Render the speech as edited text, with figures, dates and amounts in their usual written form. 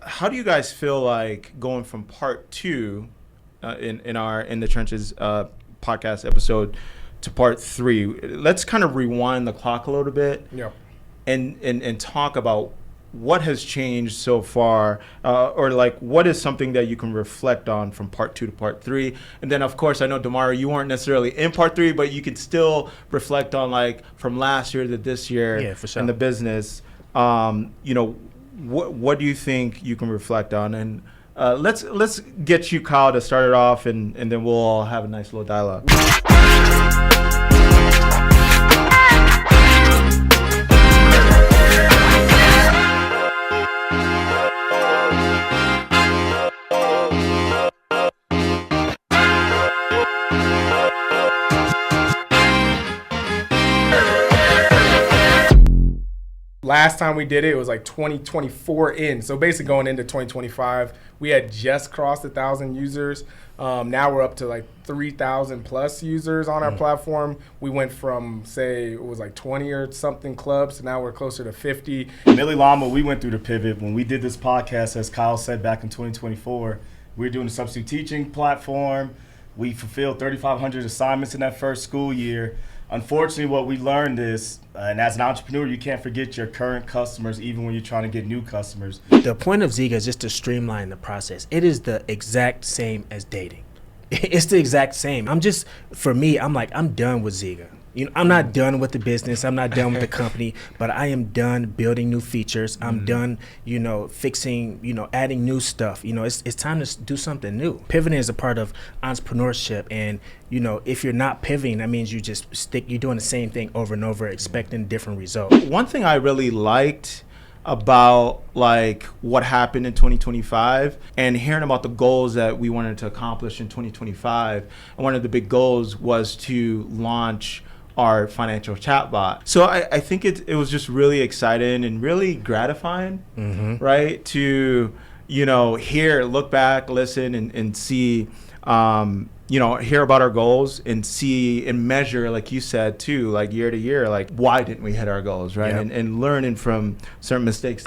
How do you guys feel like going from part 2 in our In the Trenches podcast episode to part 3? Let's kind of rewind the clock a little bit. Yeah. And talk about what has changed so far, or like what is something that you can reflect on from part 2 to part 3. And then of course I know Damari, you weren't necessarily in part 3, but you could still reflect on like from last year to this year for sure. in the business. What do you think you can reflect on? And let's get you, Kyle, to start it off, and then we'll all have a nice little dialogue. Last time we did it was like 2024 in. So basically going into 2025, we had just crossed 1,000 users. Now we're up to like 3,000 plus users on our platform. We went from, say, it was like 20 or something clubs, to now we're closer to 50. MilliLlama, we went through the pivot. When we did this podcast, as Kyle said, back in 2024, we were doing a substitute teaching platform. We fulfilled 3,500 assignments in that first school year. Unfortunately, what we learned is, and as an entrepreneur, you can't forget your current customers, even when you're trying to get new customers. The point of Zyga is just to streamline the process. It is the exact same as dating. It's the exact same. For me, I'm done with Zyga. I'm not done with the business. I'm not done with the company, but I am done building new features. I'm done, fixing, adding new stuff. It's time to do something new. Pivoting is a part of entrepreneurship, and if you're not pivoting, that means you're doing the same thing over and over, expecting different results. One thing I really liked about like what happened in 2025 and hearing about the goals that we wanted to accomplish in 2025, and one of the big goals was to launch our financial chatbot. So I think it was just really exciting and really gratifying, right? To, look back, listen, and see, hear about our goals and see and measure, like you said too, like year to year, like why didn't we hit our goals, right? Yep. And learning from certain mistakes.